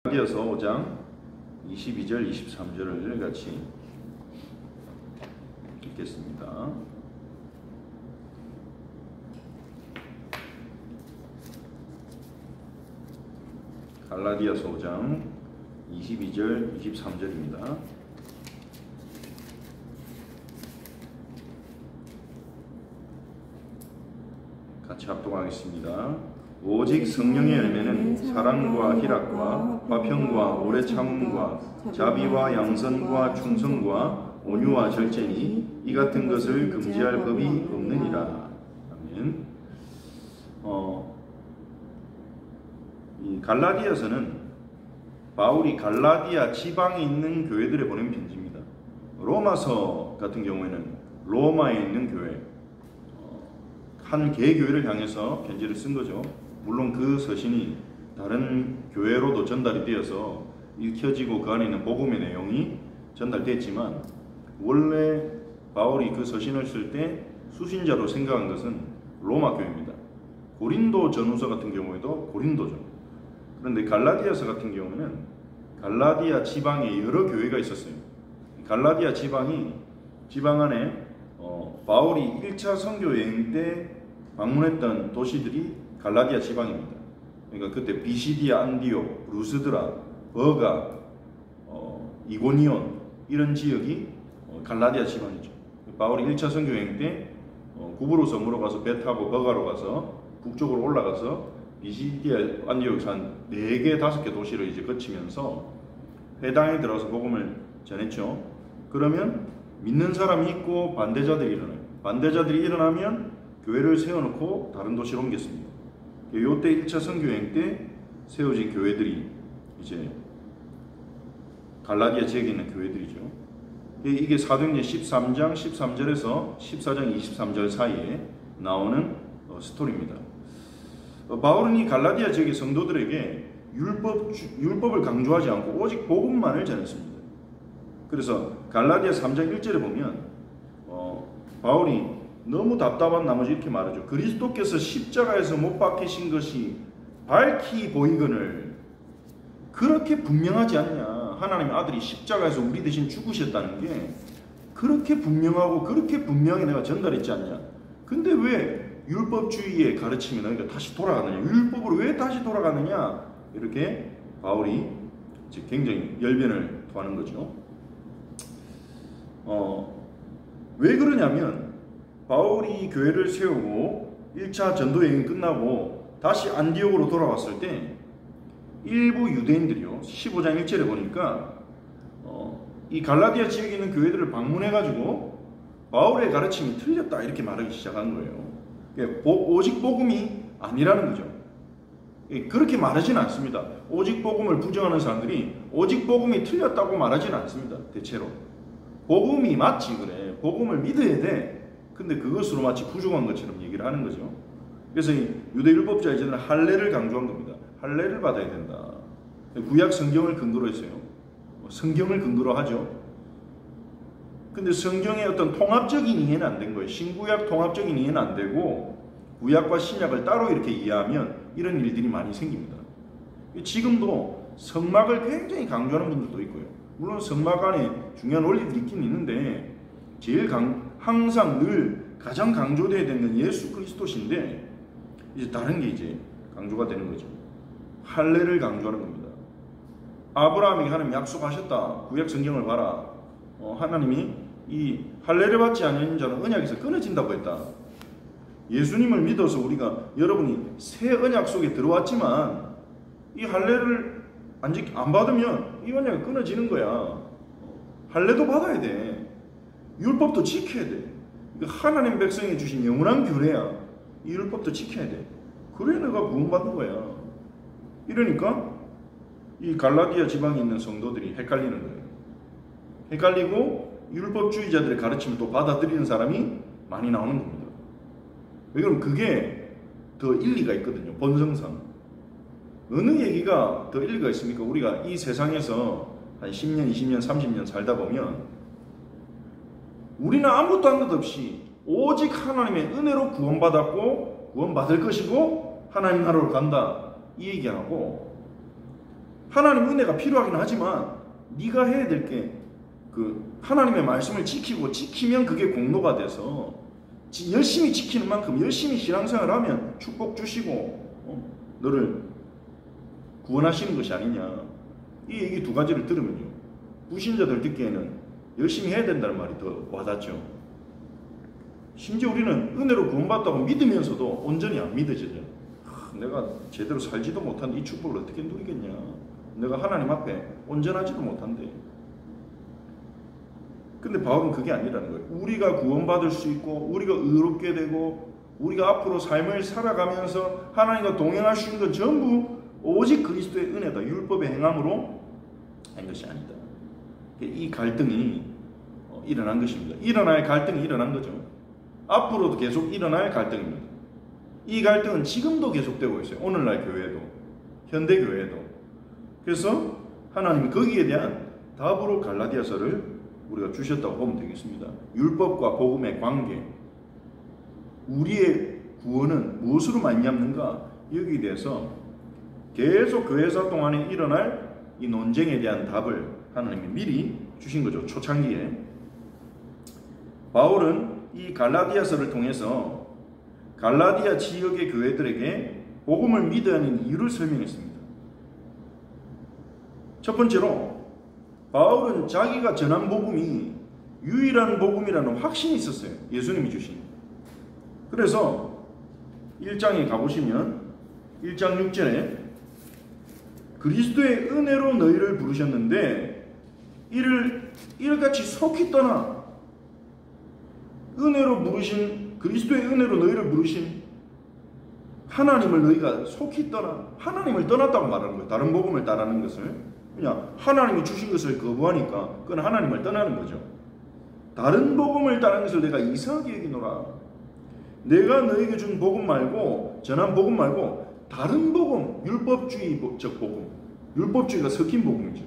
갈라디아서 5장 22절 23절을 같이 읽겠습니다. 갈라디아서 5장 22절 23절입니다. 같이 합독하겠습니다. 오직 성령의 열매는 사랑과 희락과 화평과 오래 참음과 자비와 양선과 충성과 온유와 절제니 이 같은 것을 금지할 법이 없느니라. 아멘. 이 갈라디아서는 바울이 갈라디아 지방에 있는 교회들에 보낸 편지입니다. 로마서 같은 경우에는 로마에 있는 교회, 한 개교회를 향해서 편지를 쓴 거죠. 물론 그 서신이 다른 교회로도 전달이 되어서 읽혀지고 그 안에 있는 복음의 내용이 전달됐지만, 원래 바울이 그 서신을 쓸 때 수신자로 생각한 것은 로마 교회입니다. 고린도 전후서 같은 경우에도 고린도죠. 그런데 갈라디아서 같은 경우는 갈라디아 지방에 여러 교회가 있었어요. 갈라디아 지방 안에 바울이 1차 선교 여행 때 방문했던 도시들이 갈라디아 지방입니다. 그러니까 그때 비시디아, 안디옥, 루스드라, 버가, 이고니온 이런 지역이 갈라디아 지방이죠. 바울이 1차 선교 여행 때 구브로서 가서 배 타고 버가로 가서 북쪽으로 올라가서 비시디아, 안디옥에서 한 4개, 5개 도시를 이제 거치면서 회당에 들어가서 복음을 전했죠. 그러면 믿는 사람이 있고 반대자들이 일어나요. 반대자들이 일어나면 교회를 세워놓고 다른 도시로 옮겼습니다. 요때 1차 선교여행 때 세워진 교회들이 이제 갈라디아 지역에 있는 교회들이죠. 이게 사도행전 13장 13절에서 14장 23절 사이에 나오는 스토리입니다. 바울은 이 갈라디아 지역의 성도들에게 율법을 강조하지 않고 오직 복음만을 전했습니다. 그래서 갈라디아 3장 1절에 보면 바울이 너무 답답한 나머지 이렇게 말하죠. 그리스도께서 십자가에서 못 박히신 것이 밝히 보이거늘 그렇게 분명하지 않냐. 하나님의 아들이 십자가에서 우리 대신 죽으셨다는 게 그렇게 분명하고 그렇게 분명히 내가 전달했지 않냐. 근데 왜 율법주의의 가르침이 너희가 다시 돌아가느냐, 율법으로 왜 다시 돌아가느냐, 이렇게 바울이 이제 굉장히 열변을 토하는 거죠. 왜 그러냐면 바울이 교회를 세우고 1차 전도 여행이 끝나고 다시 안디옥으로 돌아왔을 때 일부 유대인들이요, 15장 1절에 보니까 이 갈라디아 지역에 있는 교회들을 방문해가지고 바울의 가르침이 틀렸다 이렇게 말하기 시작한 거예요. 오직 복음이 아니라는 거죠. 그렇게 말하지는 않습니다. 오직 복음을 부정하는 사람들이 오직 복음이 틀렸다고 말하지는 않습니다. 대체로 복음이 맞지, 그래, 복음을 믿어야 돼. 근데 그것으로 마치 부정한 것처럼 얘기를 하는 거죠. 그래서 이 유대 율법자 이제는 할례를 강조한 겁니다. 할례를 받아야 된다. 구약 성경을 근거로 했어요. 성경을 근거로 하죠. 근데 성경의 어떤 통합적인 이해는 안 된 거예요. 신구약 통합적인 이해는 안 되고 구약과 신약을 따로 이렇게 이해하면 이런 일들이 많이 생깁니다. 지금도 성막을 굉장히 강조하는 분들도 있고요. 물론 성막 안에 중요한 원리들이 있긴 있는데 항상 늘 가장 강조되어야 되는 건 예수 그리스도신데 이제 다른 게 이제 강조가 되는 거죠. 할례를 강조하는 겁니다. 아브라함에게 하나님 약속하셨다. 구약 성경을 봐라. 하나님이 이 할례를 받지 않는 자는 언약에서 끊어진다고 했다. 예수님을 믿어서 우리가 여러분이 새 언약 속에 들어왔지만 이 할례를 안 받으면 이 언약이 끊어지는 거야. 할례도 받아야 돼. 율법도 지켜야 돼. 하나님 백성이 주신 영원한 규례야. 이 율법도 지켜야 돼. 그래 내가 구원받는 거야. 이러니까 이 갈라디아 지방에 있는 성도들이 헷갈리는 거예요. 헷갈리고 율법주의자들의 가르침을 또 받아들이는 사람이 많이 나오는 겁니다. 왜냐면 그게 더 일리가 있거든요. 본성상. 어느 얘기가 더 일리가 있습니까? 우리가 이 세상에서 한 10년, 20년, 30년 살다 보면 우리는 아무것도 한 것 없이 오직 하나님의 은혜로 구원받았고 구원받을 것이고 하나님 나라로 간다 이 얘기하고, 하나님 은혜가 필요하긴 하지만 네가 해야 될 게 그 하나님의 말씀을 지키면 그게 공로가 돼서 열심히 지키는 만큼 열심히 신앙생활을 하면 축복 주시고 너를 구원하시는 것이 아니냐. 이 얘기 두 가지를 들으면요, 불신자들 듣기에는 열심히 해야 된다는 말이 더 와닿죠. 심지어 우리는 은혜로 구원받았다고 믿으면서도 온전히 안 믿어져요. 내가 제대로 살지도 못한데 이 축복을 어떻게 누리겠냐. 내가 하나님 앞에 온전하지도 못한데. 근데 바울은 그게 아니라는 거예요. 우리가 구원받을 수 있고 우리가 의롭게 되고 우리가 앞으로 삶을 살아가면서 하나님과 동행할 수 있는 건 전부 오직 그리스도의 은혜다. 율법의 행함으로 한 것이 아니다. 이 갈등이 일어난 것입니다. 일어날 갈등이 일어난 거죠. 앞으로도 계속 일어날 갈등입니다. 이 갈등은 지금도 계속되고 있어요. 오늘날 교회도, 현대 교회도. 그래서 하나님이 거기에 대한 답으로 갈라디아서를 우리가 주셨다고 보면 되겠습니다. 율법과 복음의 관계, 우리의 구원은 무엇으로 말미암는가, 여기에 대해서 계속 교회사 동안에 일어날 이 논쟁에 대한 답을 하나님이 미리 주신 거죠. 초창기에. 바울은 이 갈라디아서를 통해서 갈라디아 지역의 교회들에게 복음을 믿어야 하는 이유를 설명했습니다. 첫 번째로 바울은 자기가 전한 복음이 유일한 복음이라는 확신이 있었어요. 예수님이 주신. 그래서 1장에 가보시면 1장 6절에 그리스도의 은혜로 너희를 부르셨는데 이를 같이 속히 떠나. 은혜로 부르신, 그리스도의 은혜로 너희를 부르신 하나님을 너희가 속히 떠나. 하나님을 떠났다고 말하는 거예요. 다른 복음을 따르는 것을. 그냥 하나님이 주신 것을 거부하니까 그건 하나님을 떠나는 거죠. 다른 복음을 따르는 것을 내가 이상하게 여기노라. 내가 너에게 준 복음 말고, 전한 복음 말고 다른 복음, 율법주의적 복음, 율법주의가 섞인 복음이죠.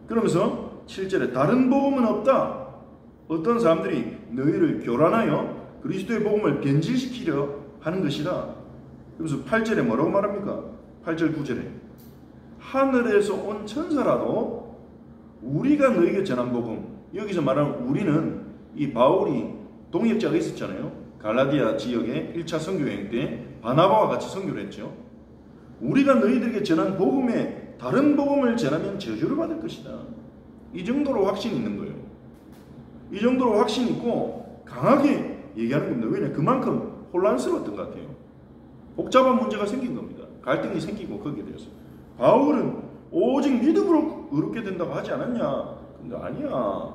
그러면서 7절에 다른 복음은 없다. 어떤 사람들이 너희를 교란하여 그리스도의 복음을 변질시키려 하는 것이다. 그래서 8절에 뭐라고 말합니까? 8절 9절에 하늘에서 온 천사라도 우리가 너에게 전한 복음, 여기서 말하는 우리는 이 바울이 동역자가 있었잖아요. 갈라디아 지역의 1차 선교여행 때 바나바와 같이 선교를 했죠. 우리가 너희들에게 전한 복음에 다른 복음을 전하면 저주를 받을 것이다. 이 정도로 확신이 있는 거예요. 이 정도로 확신이 있고 강하게 얘기하는 겁니다. 왜냐하면 그만큼 혼란스러웠던 것 같아요. 복잡한 문제가 생긴 겁니다. 갈등이 생기고 거기에 대해서. 바울은 오직 믿음으로 의롭게 된다고 하지 않았냐? 근데 아니야.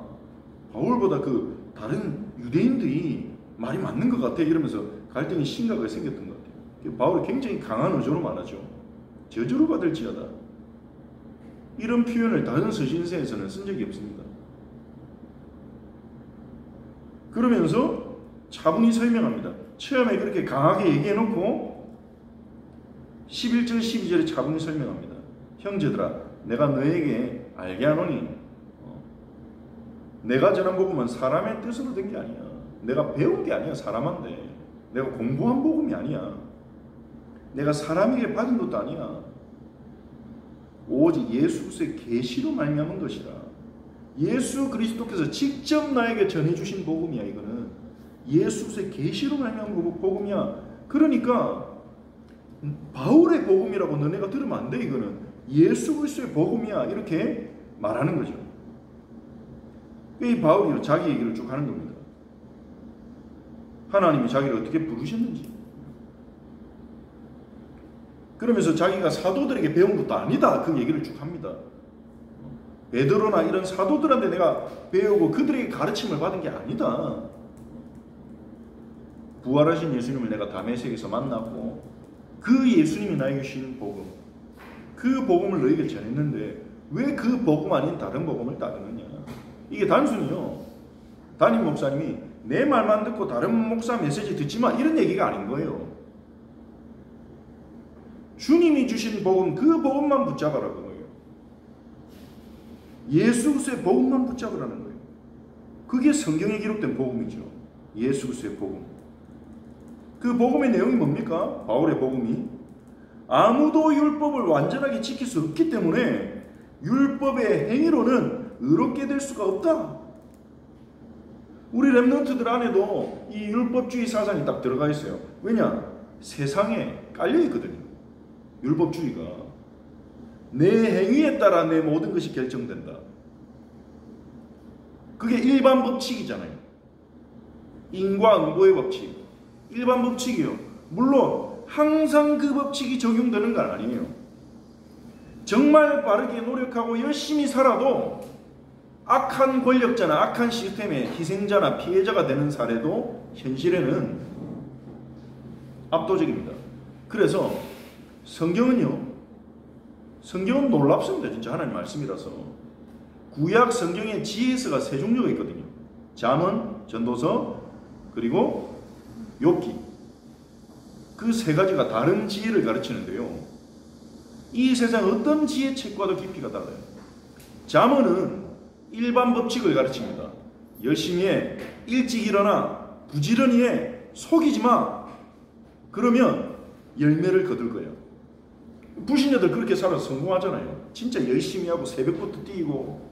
바울보다 그 다른 유대인들이 말이 맞는 것 같아. 이러면서 갈등이 심각하게 생겼던 것 같아요. 바울이 굉장히 강한 어조로 말하죠. 저주를 받을지어다. 이런 표현을 다른 서신서에서는 쓴 적이 없습니다. 그러면서 차분히 설명합니다. 처음에 그렇게 강하게 얘기해놓고 11절 12절에 차분히 설명합니다. 형제들아, 내가 너에게 알게 하노니 내가 전한 복음은 사람의 뜻으로 된 게 아니야. 내가 배운 게 아니야. 사람한테 내가 공부한 복음이 아니야. 내가 사람에게 받은 것도 아니야. 오직 예수 그리스도의 계시로 말미암은 것이라. 예수 그리스도께서 직접 나에게 전해주신 복음이야. 이거는 예수 그리스도의 계시로 말미암은 복음이야. 그러니까 바울의 복음이라고 너네가 들으면 안 돼. 이거는 예수 그리스도의 복음이야. 이렇게 말하는 거죠. 이 바울이 자기 얘기를 쭉 하는 겁니다. 하나님이 자기를 어떻게 부르셨는지. 그러면서 자기가 사도들에게 배운 것도 아니다. 그 얘기를 쭉 합니다. 베드로나 이런 사도들한테 내가 배우고 그들에게 가르침을 받은 게 아니다. 부활하신 예수님을 내가 다메섹에서 만났고 그 예수님이 나에게 주신 복음, 그 복음을 너에게 전했는데 왜 그 복음 아닌 다른 복음을 따르느냐. 이게 단순히요, 담임 목사님이 내 말만 듣고 다른 목사 메시지 듣지 마 이런 얘기가 아닌 거예요. 주님이 주신 복음, 그 복음만 붙잡아라 그거예요. 예수 그리스도의 복음만 붙잡으라는 거예요. 그게 성경에 기록된 복음이죠. 예수 그리스도의 복음. 그 복음의 내용이 뭡니까? 바울의 복음이 아무도 율법을 완전하게 지킬 수 없기 때문에 율법의 행위로는 의롭게 될 수가 없다. 우리 렘넌트들 안에도 이 율법주의 사상이 딱 들어가 있어요. 왜냐? 세상에 깔려 있거든요. 율법주의가. 내 행위에 따라 내 모든 것이 결정된다. 그게 일반 법칙이잖아요. 인과응보의 법칙. 일반 법칙이요. 물론 항상 그 법칙이 적용되는 건 아니에요. 정말 바르게 노력하고 열심히 살아도 악한 권력자나 악한 시스템의 희생자나 피해자가 되는 사례도 현실에는 압도적입니다. 그래서 성경은 놀랍습니다. 진짜 하나님 말씀이라서. 구약 성경에 지혜서가 세 종류가 있거든요. 잠언, 전도서, 그리고 욥기. 그 세 가지가 다른 지혜를 가르치는데요. 이 세상 어떤 지혜책과도 깊이가 달라요. 잠언은 일반 법칙을 가르칩니다. 열심히 해, 일찍 일어나, 부지런히 해, 속이지 마. 그러면 열매를 거둘 거예요. 불신자들 그렇게 살아서 성공하잖아요. 진짜 열심히 하고 새벽부터 뛰고.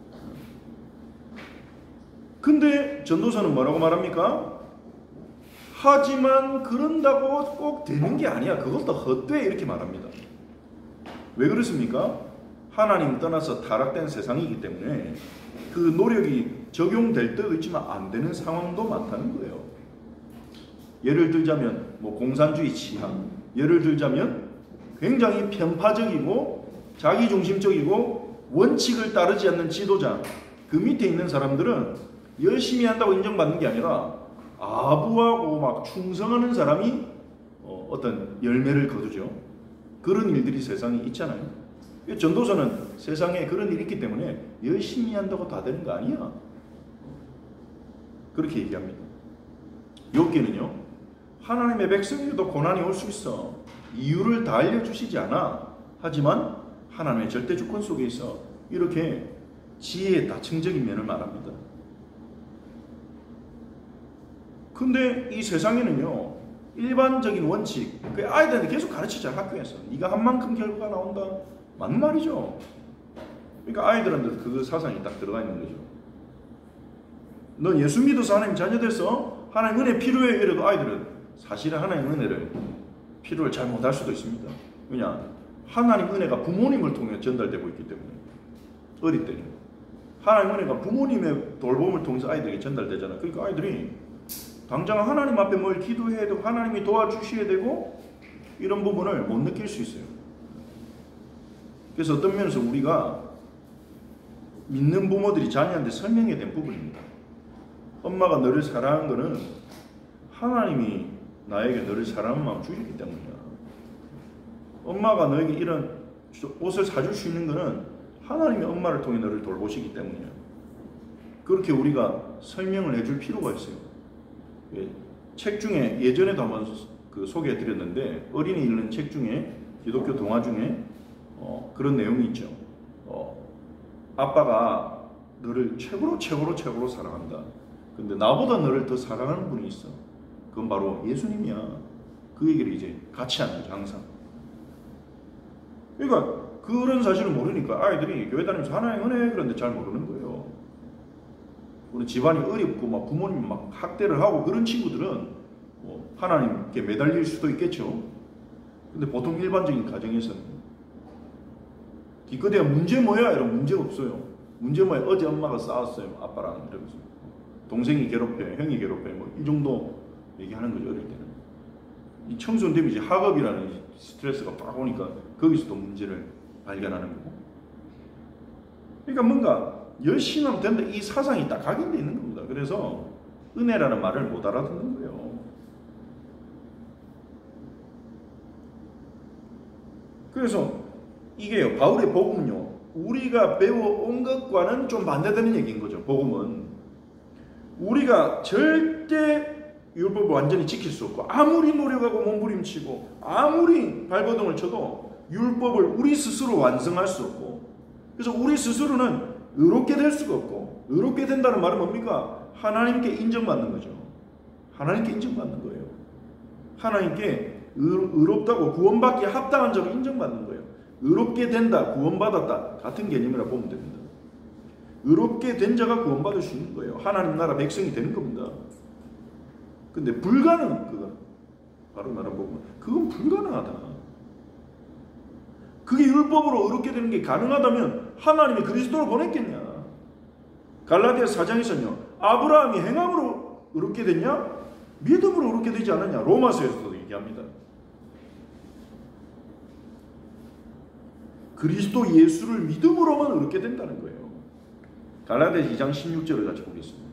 근데 전도서는 뭐라고 말합니까? 하지만 그런다고 꼭 되는 게 아니야. 그것도 헛돼. 이렇게 말합니다. 왜 그렇습니까? 하나님 떠나서 타락된 세상이기 때문에 그 노력이 적용될 때도 있지만 안 되는 상황도 많다는 거예요. 예를 들자면 공산주의 취향, 예를 들자면 굉장히 편파적이고 자기중심적이고 원칙을 따르지 않는 지도자, 그 밑에 있는 사람들은 열심히 한다고 인정받는 게 아니라 아부하고 막 충성하는 사람이 어떤 열매를 거두죠. 그런 일들이 세상에 있잖아요. 전도서는 세상에 그런 일이 있기 때문에 열심히 한다고 다 되는 거 아니야. 그렇게 얘기합니다. 욥기는요, 하나님의 백성에게도 고난이 올 수 있어. 이유를 다 알려주시지 않아. 하지만 하나님의 절대 주권 속에 있어. 이렇게 지혜의 다층적인 면을 말합니다. 근데 이 세상에는요, 일반적인 원칙, 그 아이들한테 계속 가르치자. 학교에서 네가 한 만큼 결과가 나온다. 맞는 말이죠. 그러니까 아이들한테 그 사상이 딱 들어가 있는 거죠. 넌 예수 믿어서 하나님 자녀 돼서 하나님 은혜 필요해. 이래도 아이들은 사실은 하나님 은혜를 필요를 잘 못할 수도 있습니다. 왜냐? 하나님 은혜가 부모님을 통해 전달되고 있기 때문에. 어릴 때는 하나님 은혜가 부모님의 돌봄을 통해서 아이들에게 전달되잖아. 그러니까 아이들이 당장 하나님 앞에 뭘 기도해야 되고 하나님이 도와주셔야 되고 이런 부분을 못 느낄 수 있어요. 그래서 어떤 면에서 우리가 믿는 부모들이 자녀한테 설명해야 될 부분입니다. 엄마가 너를 사랑하는 것은 하나님이 나에게 너를 사랑하는 마음 주셨기 때문이야. 엄마가 너에게 이런 옷을 사줄 수 있는 것은 하나님이 엄마를 통해 너를 돌보시기 때문이야. 그렇게 우리가 설명을 해줄 필요가 있어요. 책 중에 예전에도 한번 소개해드렸는데 어린이 읽는 책 중에 기독교 동화 중에 그런 내용이 있죠. 아빠가 너를 최고로 사랑한다. 근데 나보다 너를 더 사랑하는 분이 있어. 그건 바로 예수님이야. 그 얘기를 이제 같이 하는 거죠, 항상. 그러니까 그런 사실을 모르니까 아이들이 교회 다니면서 하나님 은혜 그런데 잘 모르는 거예요. 우리 집안이 어렵고 막 부모님이 막 학대를 하고 그런 친구들은 하나님께 매달릴 수도 있겠죠. 근데 보통 일반적인 가정에서는 기껏해야 문제 뭐야? 이런 문제 없어요. 문제 뭐야? 어제 엄마가 싸웠어요. 아빠랑 이러면서. 동생이 괴롭혀, 형이 괴롭혀. 이 정도 얘기하는 거죠, 어릴 때는. 이 청소년 되면 이제 학업이라는 스트레스가 딱 오니까 거기서 또 문제를 발견하는 거고. 그러니까 뭔가 열심히 하면 된다. 이 사상이 딱 각인되어 있는 겁니다. 그래서 은혜라는 말을 못 알아듣는 거예요. 그래서 이게요, 바울의 복음은요, 우리가 배워온 것과는 좀 반대되는 얘기인 거죠. 복음은 우리가 절대 율법을 완전히 지킬 수 없고 아무리 노력하고 몸부림치고 아무리 발버둥을 쳐도 율법을 우리 스스로 완성할 수 없고, 그래서 우리 스스로는 의롭게 될 수가 없고, 의롭게 된다는 말은 뭡니까? 하나님께 인정받는 거죠. 하나님께 인정받는 거예요. 하나님께 의롭다고 구원받기에 합당한 자로 인정받는 거예요. 의롭게 된다, 구원받았다 같은 개념이라 보면 됩니다. 의롭게 된 자가 구원받을 수 있는 거예요. 하나님 나라 백성이 되는 겁니다. 근데 불가능, 그건 바로 나라 보면 그건 불가능하다. 그게 율법으로 의롭게 되는 게 가능하다면 하나님이 그리스도를 보냈겠냐. 갈라디아서 4장에서는요, 아브라함이 행함으로 의롭게 됐냐? 믿음으로 의롭게 되지 않았냐. 로마서에서도 얘기합니다. 그리스도 예수를 믿음으로만 의롭게 된다는 거예요. 갈라디아서 2장 16절을 같이 보겠습니다.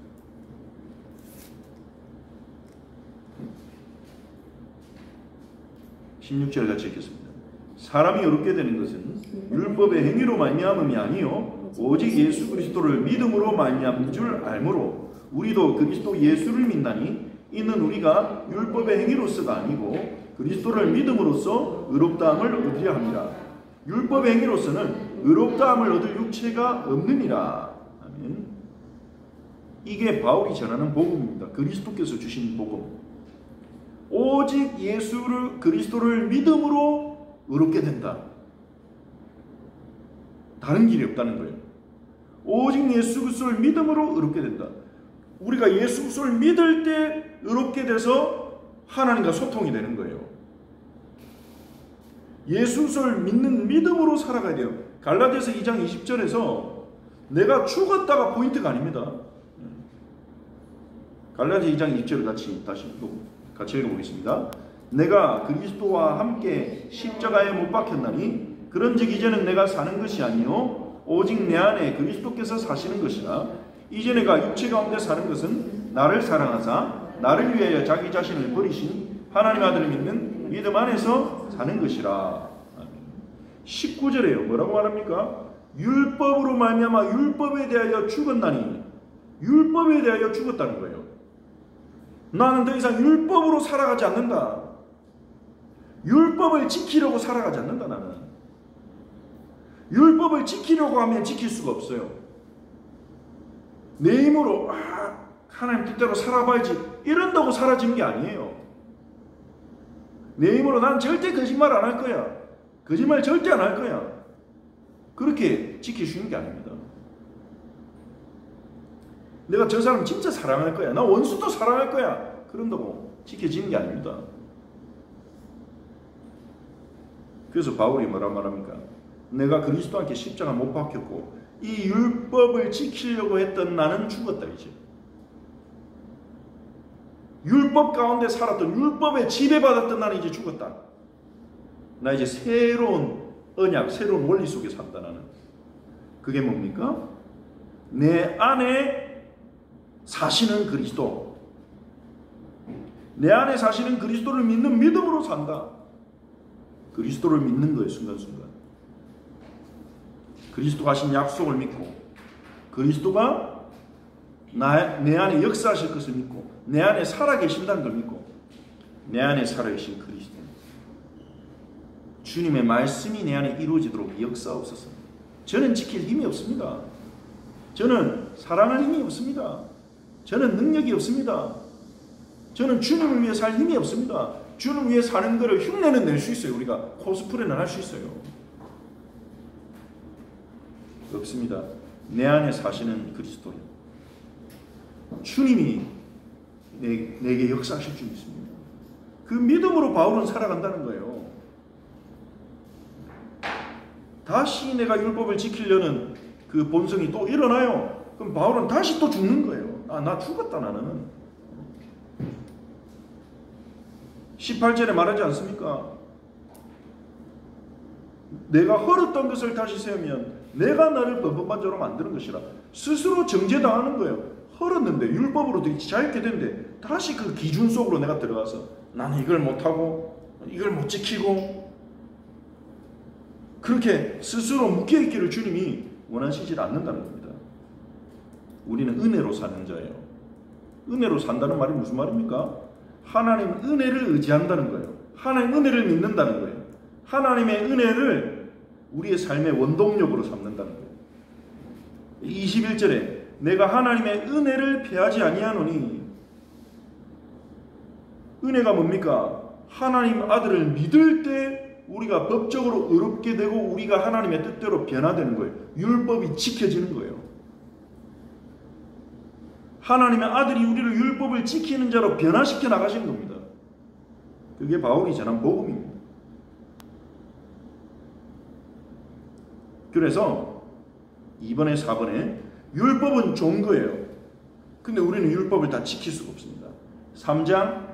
같이 읽겠습니다. 사람이 의롭게 되는 것은 율법의 행위로 말미암음이 아니요 오직 예수 그리스도를 믿음으로 말미암은 줄 알므로 우리도 그리스도 예수를 믿나니 이는 우리가 율법의 행위로서가 아니고 그리스도를 믿음으로써 의롭다함을 얻으려 합니다. 율법의 행위로서는 의롭다함을 얻을 육체가 없느니라. 아멘. 이게 바울이 전하는 복음입니다. 그리스도께서 주신 복음. 오직 그리스도를 믿음으로 의롭게 된다. 다른 길이 없다는 거예요. 오직 예수 그리스도를 믿음으로 의롭게 된다. 우리가 예수 그리스도를 믿을 때 의롭게 돼서 하나님과 소통이 되는 거예요. 예수 그리스도를 믿는 믿음으로 살아가야 돼요. 갈라디아서 2장 20절에서 내가 죽었다가 포인트가 아닙니다. 갈라디아서 2장 20절을 같이 읽어보겠습니다. 내가 그리스도와 함께 십자가에 못 박혔나니 그런즉 이제는 내가 사는 것이 아니요 오직 내 안에 그리스도께서 사시는 것이라. 이제 내가 육체 가운데 사는 것은 나를 사랑하사 나를 위하여 자기 자신을 버리신 하나님 아들을 믿는 믿음 안에서 사는 것이라. 19절에요. 뭐라고 말합니까? 율법으로 말미암아 율법에 대하여 죽었나니. 율법에 대하여 죽었다는 거예요. 나는 더 이상 율법으로 살아가지 않는다. 율법을 지키려고 살아가지 않는다. 나는 율법을 지키려고 하면 지킬 수가 없어요. 내 힘으로 하나님 뜻대로 살아봐야지 이런다고 사라진 게 아니에요. 내 힘으로 난 절대 거짓말 안 할 거야. 거짓말 절대 안 할 거야. 그렇게 지킬 수 있는 게 아닙니다. 내가 저 사람 진짜 사랑할 거야. 나 원수도 사랑할 거야. 그런다고 지켜지는 게 아닙니다. 그래서 바울이 뭐라 말합니까? 내가 그리스도와 함께 십자가 못 박혔고 이 율법을 지키려고 했던 나는 죽었다 이제. 율법 가운데 살았던 율법에 지배받았던 나는 이제 죽었다. 나 이제 새로운 언약, 새로운 원리 속에 산다 나는. 그게 뭡니까? 내 안에 사시는 그리스도. 내 안에 사시는 그리스도를 믿는 믿음으로 산다. 그리스도를 믿는 거예요. 순간순간. 그리스도가 하신 약속을 믿고 그리스도가 내 안에 역사하실 것을 믿고 내 안에 살아계신다는 걸 믿고 내 안에 살아계신 그리스도 주님의 말씀이 내 안에 이루어지도록 역사하옵소서. 저는 지킬 힘이 없습니다. 저는 사랑할 힘이 없습니다. 저는 능력이 없습니다. 저는 주님을 위해 살 힘이 없습니다. 주님을 위해 사는 것을 흉내는 낼 수 있어요. 우리가 코스프레는 할 수 있어요. 없습니다. 내 안에 사시는 그리스도 주님이 내게 역사하실 줄 믿습니다. 그 믿음으로 바울은 살아간다는 거예요. 다시 내가 율법을 지키려는 그 본성이 또 일어나요. 그럼 바울은 다시 또 죽는 거예요. 나 죽었다 나는. 18절에 말하지 않습니까? 내가 헐었던 것을 다시 세우면 내가 나를 범법한 자로 만드는 것이라. 스스로 정죄당하는 거예요. 헐었는데 율법으로 되게 자유롭게 됐는데 다시 그 기준 속으로 내가 들어가서 나는 이걸 못하고 이걸 못 지키고 그렇게 스스로 묶여있기를 주님이 원하시지 않는다는 겁니다. 우리는 은혜로 사는 자예요. 은혜로 산다는 말이 무슨 말입니까? 하나님 은혜를 의지한다는 거예요. 하나님 은혜를 믿는다는 거예요. 하나님의 은혜를 우리의 삶의 원동력으로 삼는다는 거예요. 21절에 내가 하나님의 은혜를 패하지 아니하노니. 은혜가 뭡니까? 하나님 아들을 믿을 때 우리가 법적으로 의롭게 되고 우리가 하나님의 뜻대로 변화되는 거예요. 율법이 지켜지는 거예요. 하나님의 아들이 우리를 율법을 지키는 자로 변화시켜 나가신 겁니다. 그게 바울이 전한 복음입니다. 그래서 2번에 4번에 율법은 좋은 거예요. 근데 우리는 율법을 다 지킬 수가 없습니다. 3장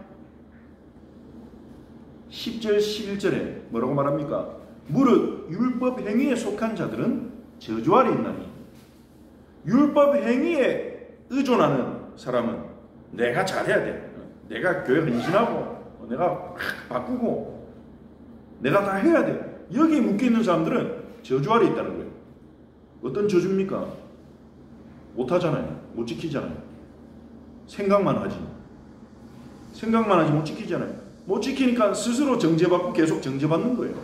10절 11절에 뭐라고 말합니까? 무릇 율법 행위에 속한 자들은 저주 아래 있나니 율법 행위에 의존하는 사람은 내가 잘해야 돼. 내가 교회 헌신하고 내가 바꾸고 내가 다 해야 돼. 여기에 묶여있는 사람들은 저주 아래 있다는 거예요. 어떤 저주입니까? 못하잖아요. 못 지키잖아요. 생각만 하지. 생각만 하지 못 지키잖아요. 못 지키니까 스스로 정죄받고 계속 정죄받는 거예요.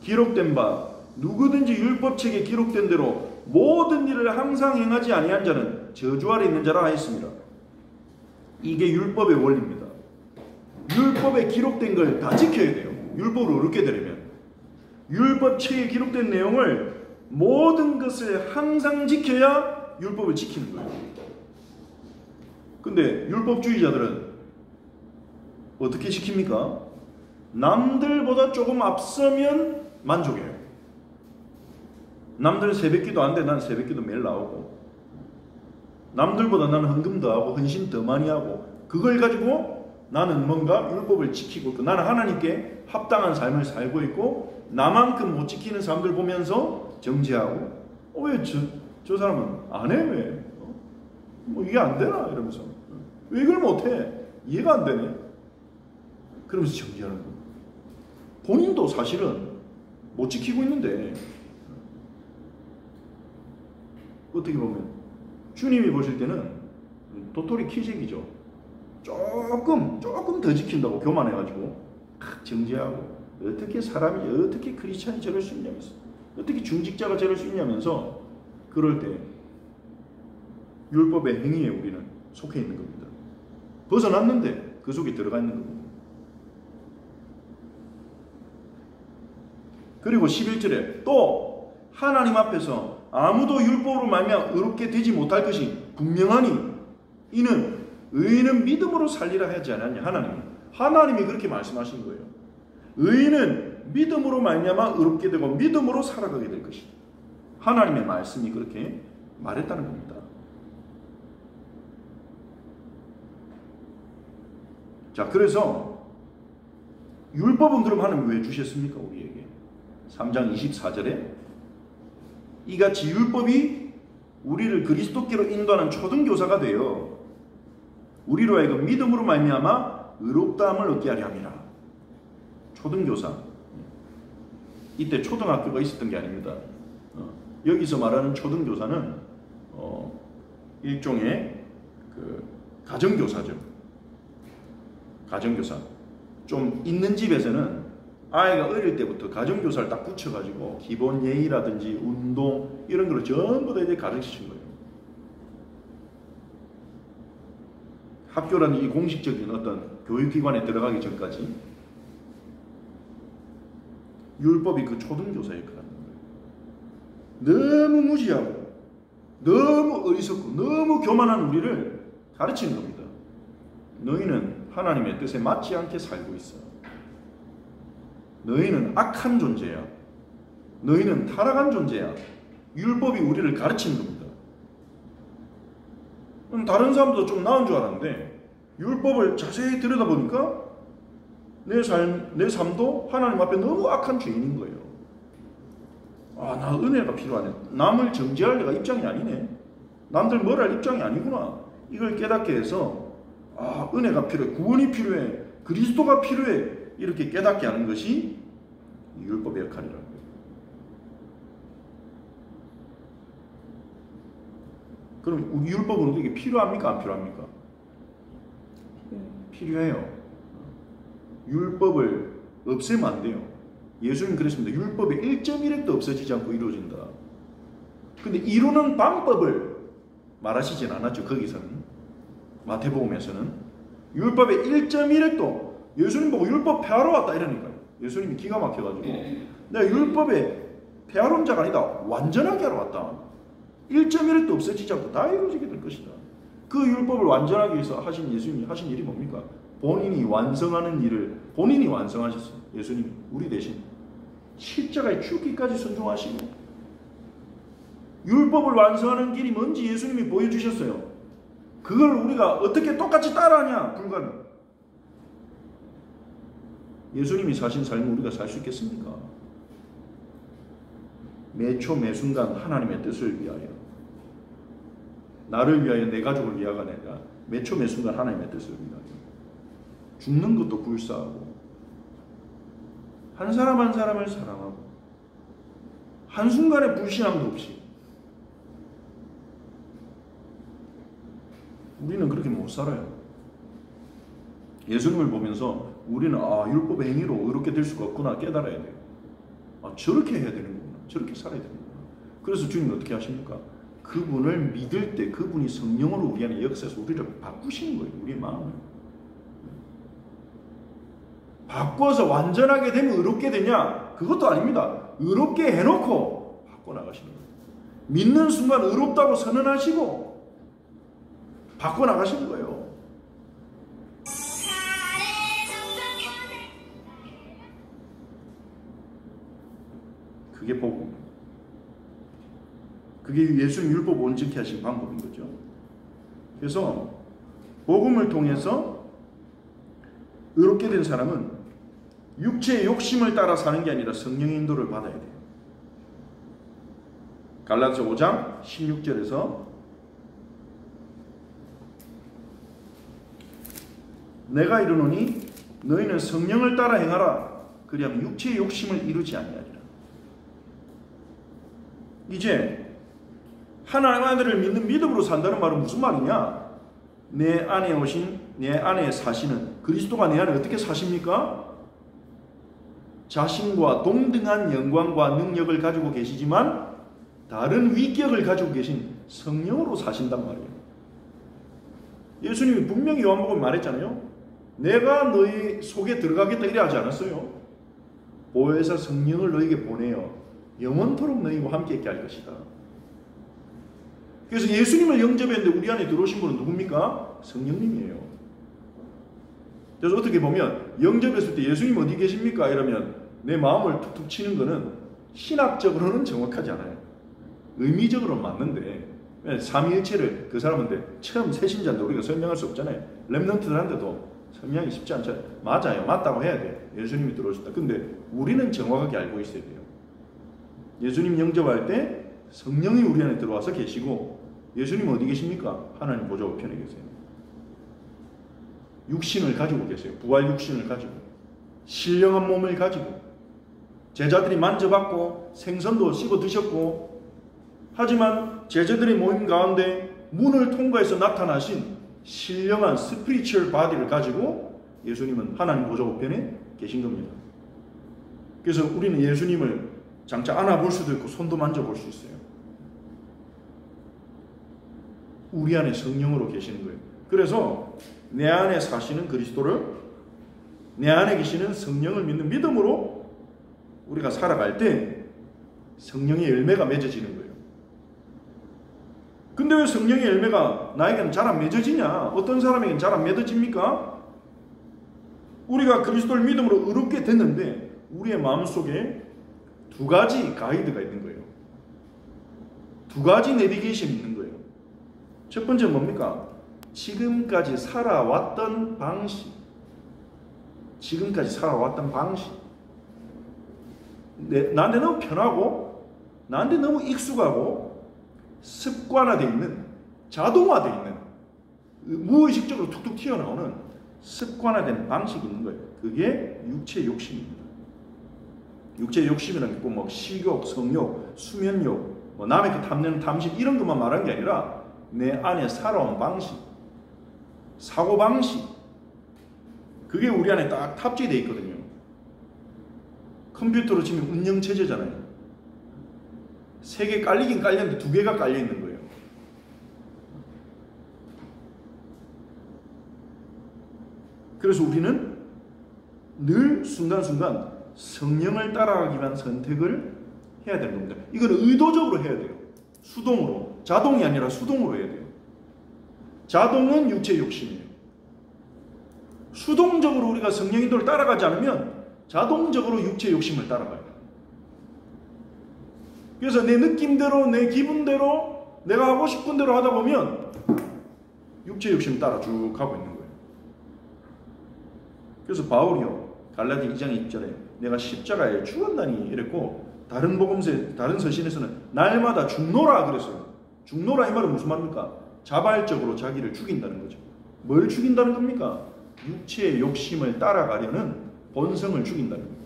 기록된 바 누구든지 율법책에 기록된 대로 모든 일을 항상 행하지 아니한 자는 저주 아래 있는 자라 하였습니다. 이게 율법의 원리입니다. 율법에 기록된 걸 다 지켜야 돼요. 율법을 어렵게 되려면 율법책에 기록된 내용을 모든 것을 항상 지켜야 율법을 지키는 거예요. 근데 율법주의자들은 어떻게 지킵니까? 남들보다 조금 앞서면 만족해요. 남들 새벽기도 안 돼. 난 새벽기도 매일 나오고 남들보다 나는 헌금 더 하고 헌신 더 많이 하고 그걸 가지고 나는 뭔가 율법을 지키고 있고 나는 하나님께 합당한 삶을 살고 있고 나만큼 못 지키는 사람들 보면서 정죄하고 왜 저 사람은 안 해? 왜? 뭐 이게 안 되나? 이러면서 왜 이걸 못해? 이해가 안 되네. 그러면서 정죄하는 거예요. 본인도 사실은 못 지키고 있는데 어떻게 보면 주님이 보실 때는 도토리 키재기죠. 조금 더 지킨다고 교만해가지고 정죄하고 어떻게 사람이 어떻게 크리스찬이 저럴 수 있냐면서 어떻게 중직자가 저럴 수 있냐면서 그럴 때 율법의 행위에 우리는 속해 있는 겁니다. 벗어났는데 그 속에 들어가 있는 겁니다. 그리고 11절에 또 하나님 앞에서 아무도 율법으로 말미암아 의롭게 되지 못할 것이 분명하니 이는 의인은 믿음으로 살리라 하지 않았냐. 하나님이 그렇게 말씀하신 거예요. 의인은 믿음으로 말미암아 의롭게 되고 믿음으로 살아가게 될 것이다. 하나님의 말씀이 그렇게 말했다는 겁니다. 자, 그래서 율법은 그럼 하나님 왜 주셨습니까? 우리에게 3장 24절에 이같이 율법이 우리를 그리스도께로 인도하는 초등교사가 되어 우리로 하여금 믿음으로 말미암아 의롭다함을 얻게 하려 함이라. 초등교사. 이때 초등학교가 있었던 게 아닙니다. 여기서 말하는 초등교사는 일종의 그 가정교사죠. 가정교사. 좀 있는 집에서는 아이가 어릴 때부터 가정교사를 딱 붙여가지고 기본 예의라든지 운동 이런 걸 전부 다 이제 가르치신 거예요. 학교라는 이 공식적인 어떤 교육기관에 들어가기 전까지 율법이 그 초등교사 역할을 하는 거예요. 너무 무지하고 너무 어리석고 너무 교만한 우리를 가르치는 겁니다. 너희는 하나님의 뜻에 맞지 않게 살고 있어. 너희는 악한 존재야. 너희는 타락한 존재야. 율법이 우리를 가르치는 겁니다. 다른 사람도 좀 나은 줄 알았는데 율법을 자세히 들여다보니까 내 삶도 하나님 앞에 너무 악한 죄인인 거예요. 나 은혜가 필요하네. 남을 정죄할 내가 입장이 아니네. 남들 뭘 할 입장이 아니구나. 이걸 깨닫게 해서 은혜가 필요해. 구원이 필요해. 그리스도가 필요해. 이렇게 깨닫게 하는 것이 율법의 역할이라는 거예요. 그럼 율법은 우리에게 필요합니까? 안 필요합니까? 필요해요. 율법을 없애면 안 돼요. 예수님 그랬습니다. 율법의 1.1획도 없어지지 않고 이루어진다. 근데 이루는 방법을 말하시진 않았죠. 거기서는. 마태복음에서는 율법의 1.1획도 예수님 보고 율법 폐하러 왔다 이러니까요. 예수님이 기가 막혀가지고 내가 율법의 폐하론자가 아니다. 완전하게 하러 왔다. 1.1도 없어지지 않고 다 이루어지게 될 것이다. 그 율법을 완전하게 위해서 하신 예수님이 하신 일이 뭡니까? 본인이 완성하는 일을 본인이 완성하셨어요. 예수님이 우리 대신 십자가에 죽기까지 순종하시고 율법을 완성하는 길이 뭔지 예수님이 보여주셨어요. 그걸 우리가 어떻게 똑같이 따라하냐? 불가능. 예수님이 사신 삶을 우리가 살 수 있겠습니까? 매초 매순간 하나님의 뜻을 위하여, 나를 위하여 내 가족을 위하가 아니라 매초 매순간 하나님의 뜻을 위하여 죽는 것도 불사하고 한 사람 한 사람을 사랑하고 한순간의 불신함도 없이 우리는 그렇게 못 살아요. 예수님을 보면서 우리는 율법의 행위로 의롭게 될 수가 없구나 깨달아야 돼요. 저렇게 해야 되는 거구나. 저렇게 살아야 되는구나. 그래서 주님은 어떻게 하십니까? 그분을 믿을 때 그분이 성령으로 우리 안에 역사해서 우리를 바꾸시는 거예요. 우리의 마음을. 바꿔서 완전하게 되면 의롭게 되냐? 그것도 아닙니다. 의롭게 해놓고 바꿔나가시는 거예요. 믿는 순간 의롭다고 선언하시고 바꿔나가시는 거예요. 그게 복음입니다. 그게 예수님 율법 온전케 하신 방법인 거죠. 그래서 복음을 통해서 의롭게 된 사람은 육체의 욕심을 따라 사는 게 아니라 성령의 인도를 받아야 돼요. 갈라디아 5장 16절에서 내가 이르노니 너희는 성령을 따라 행하라. 그리하면 육체의 욕심을 이루지 아니하리라. 이제 하나님 아들을 믿는 믿음으로 산다는 말은 무슨 말이냐? 내 안에 오신, 내 안에 사시는 그리스도가 내 안에 어떻게 사십니까? 자신과 동등한 영광과 능력을 가지고 계시지만 다른 위격을 가지고 계신 성령으로 사신단 말이에요. 예수님이 분명히 요한복음에 말했잖아요. 내가 너희 속에 들어가겠다 이래 하지 않았어요. 보혜사 성령을 너희에게 보내어 영원토록 너희와 함께 있게 할 것이다. 그래서 예수님을 영접했는데 우리 안에 들어오신 분은 누굽니까? 성령님이에요. 그래서 어떻게 보면 영접했을 때 예수님 어디 계십니까? 이러면 내 마음을 툭툭 치는 거는 신학적으로는 정확하지 않아요. 의미적으로는 맞는데 삼위일체를 그 사람한테 처음 새신자인데 우리가 설명할 수 없잖아요. 렘넌트들한테도 설명하기 쉽지 않잖아요. 맞아요. 맞다고 해야 돼요. 예수님이 들어오셨다. 근데 우리는 정확하게 알고 있어야 돼요. 예수님 영접할 때 성령이 우리 안에 들어와서 계시고 예수님 어디 계십니까? 하나님 보좌 우편에 계세요. 육신을 가지고 계세요. 부활 육신을 가지고 신령한 몸을 가지고 제자들이 만져봤고 생선도 씹어 드셨고 하지만 제자들의 모임 가운데 문을 통과해서 나타나신 신령한 스피리추얼 바디를 가지고 예수님은 하나님 보좌 우편에 계신 겁니다. 그래서 우리는 예수님을 장차 안아볼 수도 있고 손도 만져볼 수 있어요. 우리 안에 성령으로 계시는 거예요. 그래서 내 안에 사시는 그리스도를, 내 안에 계시는 성령을 믿는 믿음으로 우리가 살아갈 때 성령의 열매가 맺어지는 거예요. 근데 왜 성령의 열매가 나에게는 잘 안 맺어지냐? 어떤 사람에게는 잘 안 맺어집니까? 우리가 그리스도를 믿음으로 의롭게 됐는데 우리의 마음속에 두 가지 가이드가 있는 거예요. 두 가지 내비게이션이 있는 거예요. 첫 번째는 뭡니까? 지금까지 살아왔던 방식. 지금까지 살아왔던 방식. 나한테 너무 편하고 나한테 너무 익숙하고 습관화되어 있는, 자동화되어 있는, 무의식적으로 툭툭 튀어나오는 습관화된 방식이 있는 거예요. 그게 육체의 욕심입니다. 육체의 욕심이라는 게 꼭 뭐 식욕, 성욕, 수면욕, 뭐 남의 그 탐내는 탐심 이런 것만 말하는 게 아니라 내 안에 살아온 방식, 사고 방식, 그게 우리 안에 딱 탑재되어 있거든요. 컴퓨터로 치면 운영체제잖아요. 3개 깔리긴 깔렸는데 2개가 깔려 있는 거예요. 그래서 우리는 늘 순간순간 성령을 따라가기 위한 선택을 해야 되는 겁니다. 이건 의도적으로 해야 돼요. 수동으로. 자동이 아니라 수동으로 해야 돼요. 자동은 육체 욕심이에요. 수동적으로 우리가 성령 인도를 따라가지 않으면 자동적으로 육체 욕심을 따라가요. 그래서 내 느낌대로, 내 기분대로, 내가 하고 싶은 대로 하다 보면 육체 욕심 따라 쭉 가고 있는 거예요. 그래서 바울이요, 갈라디 2장 2절에 내가 십자가에 죽었다니 이랬고, 다른 복음서, 다른 서신에서는 날마다 죽노라 그랬어요. 죽노라 이 말은 무슨 말입니까? 자발적으로 자기를 죽인다는 거죠. 뭘 죽인다는 겁니까? 육체의 욕심을 따라가려는 본성을 죽인다는 거예요.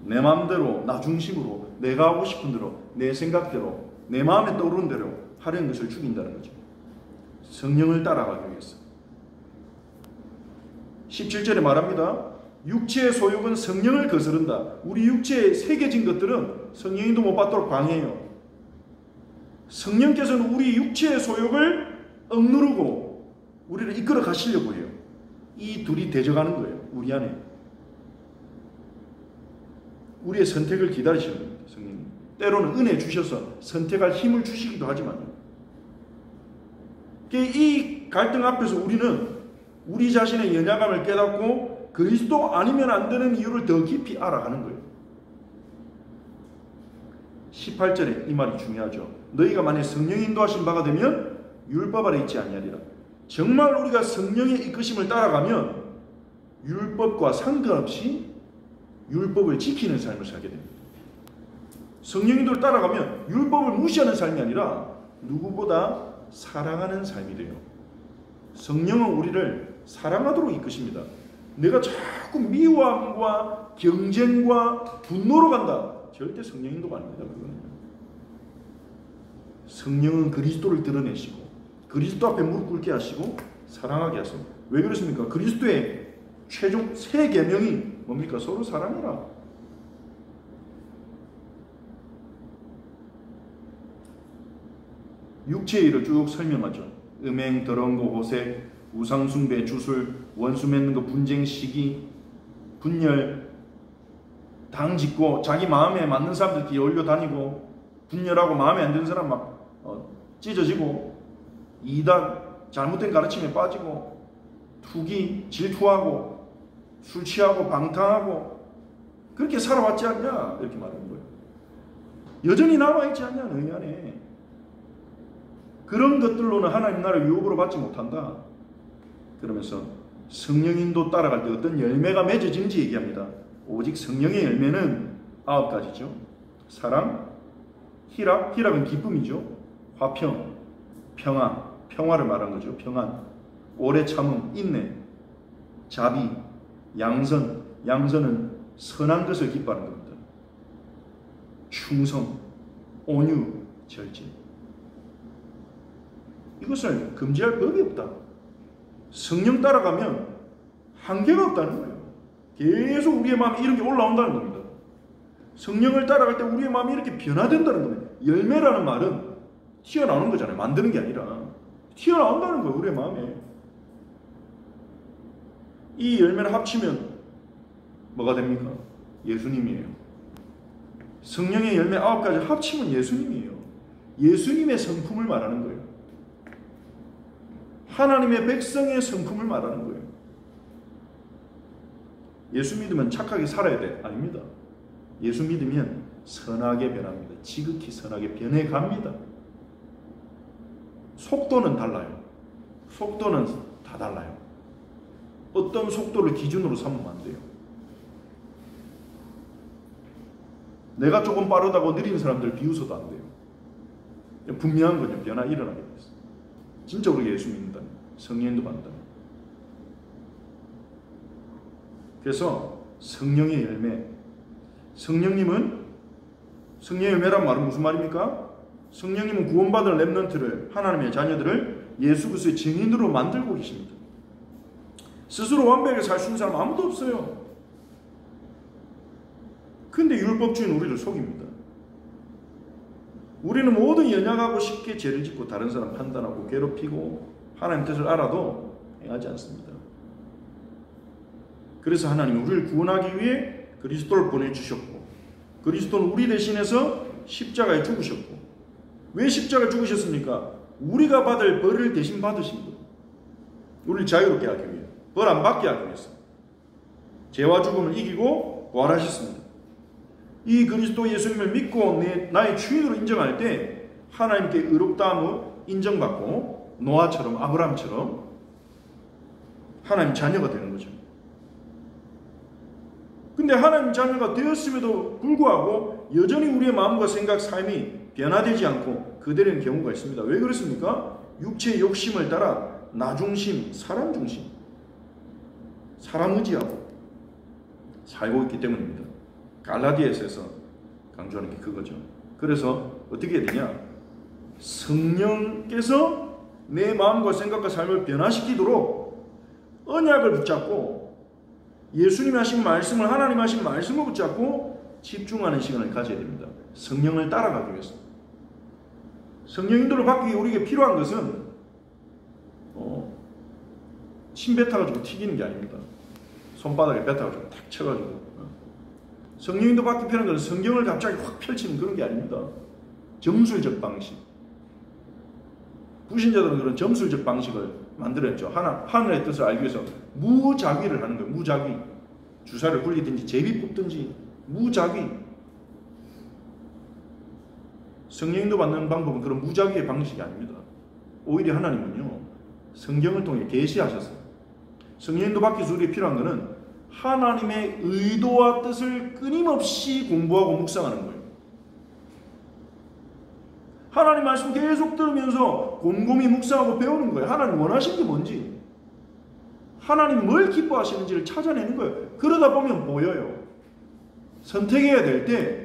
내 마음대로, 나 중심으로, 내가 하고 싶은 대로, 내 생각대로, 내 마음에 떠오르는 대로 하려는 것을 죽인다는 거죠. 성령을 따라가기 위해서. 17절에 말합니다. 육체의 소욕은 성령을 거스른다. 우리 육체에 새겨진 것들은 성령인도 못 받도록 방해해요. 성령께서는 우리 육체의 소욕을 억누르고 우리를 이끌어 가시려고 해요. 이 둘이 대적하는 거예요. 우리 안에. 우리의 선택을 기다리시는 겁니다. 성령님. 때로는 은혜 주셔서 선택할 힘을 주시기도 하지만 이 갈등 앞에서 우리는 우리 자신의 연약함을 깨닫고 그리스도 아니면 안 되는 이유를 더 깊이 알아가는 거예요. 18절에 이 말이 중요하죠. 너희가 만약 성령이 인도하신 바가 되면 율법 아래 있지 아니하리라. 정말 우리가 성령의 이끄심을 따라가면 율법과 상관없이 율법을 지키는 삶을 살게 됩니다. 성령 인도를 따라가면 율법을 무시하는 삶이 아니라 누구보다 사랑하는 삶이 돼요. 성령은 우리를 사랑하도록 이끄십니다. 내가 자꾸 미워함과 경쟁과 분노로 간다. 절대 성령 인도가 아닙니다. 그거는. 성령은 그리스도를 드러내시고 그리스도 앞에 무릎 꿇게 하시고 사랑하게 하십니다. 왜 그렇습니까? 그리스도의 최종 세 계명이 뭡니까? 서로 사랑해라. 육체의 일을 쭉 설명하죠. 음행, 더러운 거, 호색, 우상숭배, 주술, 원수 맺는 거, 분쟁, 시기, 분열, 당 짓고 자기 마음에 맞는 사람들끼리 어울려 다니고 분열하고 마음에 안 드는 사람 막 찢어지고 이단, 잘못된 가르침에 빠지고 투기, 질투하고 술 취하고 방탕하고 그렇게 살아왔지 않냐 이렇게 말하는 거예요. 여전히 남아있지 않냐 너희 안에. 그런 것들로는 하나님 나라를 유업으로 받지 못한다. 그러면서 성령인도 따라갈 때 어떤 열매가 맺어지는지 얘기합니다. 오직 성령의 열매는 9가지죠. 사랑, 희락, 희락은 기쁨이죠. 화평, 평안, 평화를 말하는 거죠. 평안, 오래 참음, 인내, 자비, 양선, 양선은 선한 것을 기뻐하는 겁니다. 충성, 온유, 절제. 이것을 금지할 법이 없다. 성령 따라가면 한계가 없다는 거예요. 계속 우리의 마음이 이렇게 올라온다는 겁니다. 성령을 따라갈 때 우리의 마음이 이렇게 변화된다는 겁니다. 열매라는 말은 튀어나오는 거잖아요. 만드는 게 아니라 튀어나온다는 거예요. 우리의 마음에. 이 열매를 합치면 뭐가 됩니까? 예수님이에요. 성령의 열매 9가지 합치면 예수님이에요. 예수님의 성품을 말하는 거예요. 하나님의 백성의 성품을 말하는 거예요. 예수 믿으면 착하게 살아야 돼? 아닙니다. 예수 믿으면 선하게 변합니다. 지극히 선하게 변해갑니다. 속도는 달라요. 속도는 다 달라요. 어떤 속도를 기준으로 삼으면 안 돼요. 내가 조금 빠르다고 느린 사람들 비웃어도 안 돼요. 분명한 거죠. 변화 일어나게 됐어요. 진짜 우리가 예수 믿는다면, 성령인도 받는다면. 그래서 성령의 열매, 성령님은, 성령의 열매란 말은 무슨 말입니까? 성령님은 구원받은 렘넌트를, 하나님의 자녀들을 예수 그리스도의 증인으로 만들고 계십니다. 스스로 완벽하게 살 수 있는 사람 아무도 없어요. 근데 율법주의는 우리를 속입니다. 우리는 모든 연약하고 쉽게 죄를 짓고 다른 사람 판단하고 괴롭히고 하나님 뜻을 알아도 행하지 않습니다. 그래서 하나님은 우리를 구원하기 위해 그리스도를 보내주셨고, 그리스도는 우리 대신해서 십자가에 죽으셨고, 왜 십자가에 죽으셨습니까? 우리가 받을 벌을 대신 받으신 거예요. 우리를 자유롭게 하기 위해, 벌 안 받게 하기 위해서 죄와 죽음을 이기고 부활하셨습니다. 이 그리스도 예수님을 믿고 나의 주인으로 인정할 때 하나님께 의롭다함을 인정받고 노아처럼, 아브라함처럼 하나님 자녀가 되는 거죠. 근데 하나님 자녀가 되었음에도 불구하고 여전히 우리의 마음과 생각, 삶이 변화되지 않고 그대로인 경우가 있습니다. 왜 그렇습니까? 육체의 욕심을 따라 나 중심, 사람 중심, 사람 의지하고 살고 있기 때문입니다. 갈라디아서에서 강조하는 게 그거죠. 그래서 어떻게 해야 되냐? 성령께서 내 마음과 생각과 삶을 변화시키도록 언약을 붙잡고 예수님이 하신 말씀을, 하나님 하신 말씀을 붙잡고 집중하는 시간을 가져야 됩니다. 성령을 따라가기 위해서. 성령 인도를 받기 위해 우리에게 필요한 것은 침 뱉어가지고 튀기는 게 아닙니다. 손바닥에 뱉어가지고 탁 쳐가지고. 성령 인도 받기 필요한 것은 성경을 갑자기 확 펼치는 그런 게 아닙니다. 점술적 방식. 불신자들은 그런 점술적 방식을 만들어냈죠. 하늘의 뜻을 알기 위해서 무작위를 하는 거예요. 무작위. 주사를 굴리든지 제비 뽑든지 무작위. 성령인도 받는 방법은 그런 무작위의 방식이 아닙니다. 오히려 하나님은요, 성경을 통해 계시하셨어요. 성령인도 받기 위해서 우리에게 필요한 것은 하나님의 의도와 뜻을 끊임없이 공부하고 묵상하는 거예요. 하나님 말씀 계속 들으면서 곰곰이 묵상하고 배우는 거예요. 하나님 원하시는 게 뭔지, 하나님 뭘 기뻐하시는지를 찾아내는 거예요. 그러다 보면 보여요. 선택해야 될 때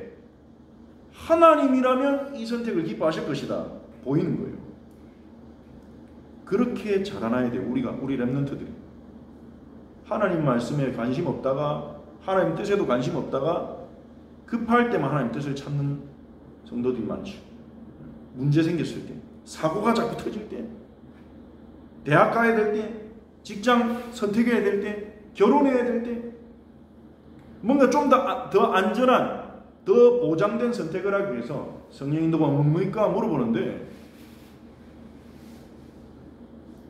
하나님이라면 이 선택을 기뻐하실 것이다. 보이는 거예요. 그렇게 자라나야 돼요. 우리 렘넌트들이. 하나님 말씀에 관심 없다가, 하나님 뜻에도 관심 없다가 급할 때만 하나님 뜻을 찾는 성도들이 많죠. 문제 생겼을 때, 사고가 자꾸 터질 때, 대학 가야 될 때, 직장 선택해야 될 때, 결혼해야 될 때, 뭔가 좀 더 안전한, 더 보장된 선택을 하기 위해서 성령 인도가 뭡니까? 물어보는데,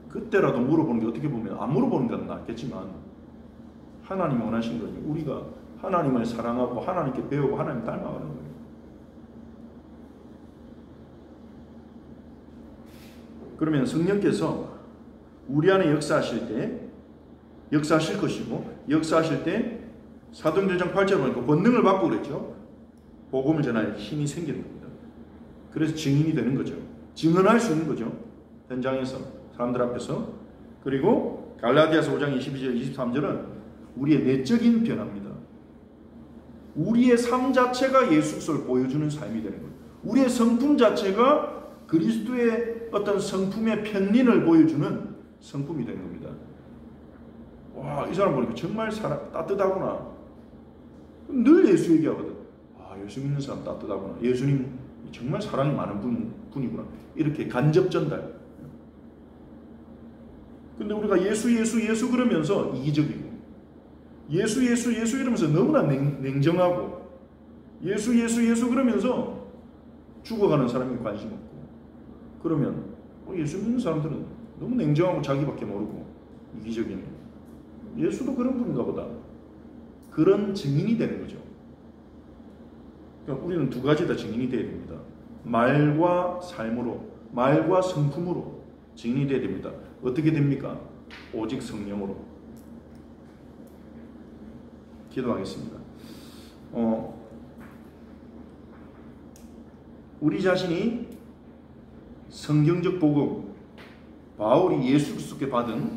그때라도 물어보는 게 어떻게 보면 안 물어보는 게 낫겠지만, 하나님이 원하신 거니 우리가 하나님을 사랑하고 하나님께 배우고 하나님 닮아가는 거예요. 그러면 성령께서 우리 안에 역사하실 것이고, 역사하실 때 사도행전 8절에 보니까 권능을 받고 그랬죠. 복음을 전할 힘이 생기는 겁니다. 그래서 증인이 되는 거죠. 증언할 수 있는 거죠. 현장에서, 사람들 앞에서. 그리고 갈라디아서 5장 22절 23절은 우리의 내적인 변화입니다. 우리의 삶 자체가 예수 그리스도를 보여주는 삶이 되는 거예요. 우리의 성품 자체가 그리스도의 어떤 성품의 편린을 보여주는 성품이 되는 겁니다. 와, 이 사람 보니까 정말 따뜻하구나. 늘 예수 얘기하거든. 아, 예수 믿는 사람 따뜻하구나. 예수님 정말 사랑이 많은 분이구나. 이렇게 간접 전달. 근데 우리가 예수 그러면서 이기적이고, 예수 이러면서 너무나 냉정하고, 예수 그러면서 죽어가는 사람이 관심 없고, 그러면 예수 믿는 사람들은 너무 냉정하고 자기밖에 모르고 이기적이네. 예수도 그런 분인가 보다. 그런 증인이 되는 거죠. 그러니까 우리는 두 가지 다 증인이 되어야 됩니다. 말과 삶으로, 말과 성품으로 증인이 되어야 됩니다. 어떻게 됩니까? 오직 성령으로. 기도하겠습니다. 우리 자신이 성경적 복음, 바울이 예수 그리스도께 받은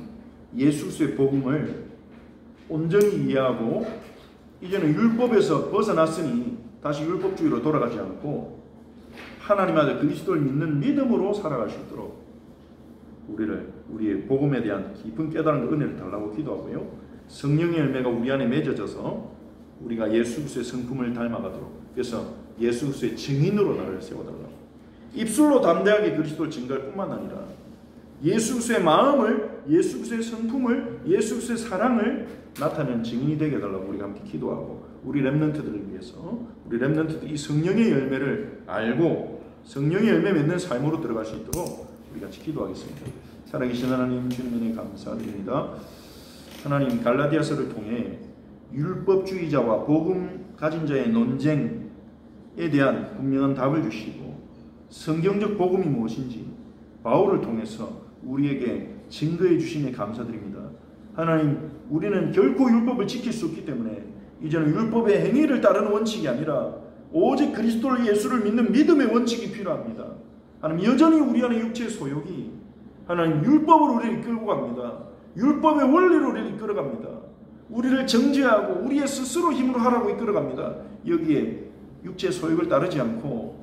예수 그리스도의 복음을 온전히 이해하고, 이제는 율법에서 벗어났으니 다시 율법주의로 돌아가지 않고 하나님 아들 그리스도를 믿는 믿음으로 살아갈 수 있도록 우리의 복음에 대한 깊은 깨달음과 은혜를 달라고 기도하고요. 성령의 열매가 우리 안에 맺어져서 우리가 예수 그리스도의 성품을 닮아가도록, 그래서 예수 그리스도의 증인으로 나를 세워달라고, 입술로 담대하게 그리스도를 증거할 뿐만 아니라 예수 그리스도의 마음을, 예수 그리스도의 성품을, 예수 그리스도의 사랑을 나타내는 증인이 되게 해달라고 우리가 함께 기도하고, 우리 렘넌트들을 위해서 우리 렘넌트들이 이 성령의 열매를 알고 성령의 열매 맺는 삶으로 들어갈 수 있도록 우리 같이 기도하겠습니다. 살아계신 하나님, 주님 은혜 감사드립니다. 하나님, 갈라디아서를 통해 율법주의자와 복음 가진 자의 논쟁에 대한 분명한 답을 주시고, 성경적 복음이 무엇인지 바울을 통해서 우리에게 증거해 주심에 감사드립니다. 하나님, 우리는 결코 율법을 지킬 수 없기 때문에 이제는 율법의 행위를 따르는 원칙이 아니라 오직 그리스도 예수를 믿는 믿음의 원칙이 필요합니다. 하나님, 여전히 우리 안에 육체의 소욕이 하나님 율법으로 우리를 이끌고 갑니다. 율법의 원리로 우리를 이끌어갑니다. 우리를 정죄하고 우리의 스스로 힘으로 하라고 이끌어갑니다. 여기에 육체의 소욕을 따르지 않고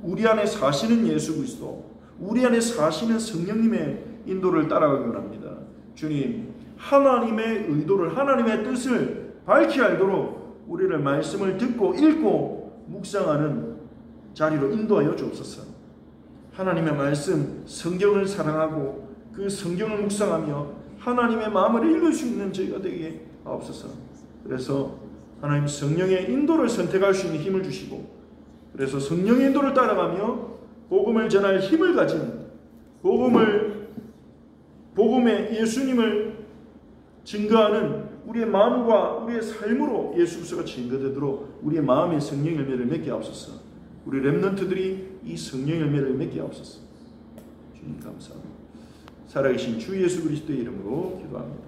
우리 안에 사시는 예수 그리스도, 우리 안에 사시는 성령님의 인도를 따라가기 원합니다. 주님, 하나님의 의도를, 하나님의 뜻을 밝히 알도록 우리를 말씀을 듣고 읽고 묵상하는 자리로 인도하여 주옵소서. 하나님의 말씀, 성경을 사랑하고 그 성경을 묵상하며 하나님의 마음을 읽을 수 있는 저희가 되게 하옵소서. 그래서 하나님 성령의 인도를 선택할 수 있는 힘을 주시고, 그래서 성령의 인도를 따라가며 복음을 전할 힘을 가진, 복음의 예수님을 증거하는 우리의 마음과 우리의 삶으로 예수 그리스도가 증거되도록 우리의 마음의 성령 열매를 맺게 하옵소서. 우리 렘넌트들이 이 성령 열매를 맺게 하옵소서. 주님 감사합니다. 살아계신 주 예수 그리스도의 이름으로 기도합니다.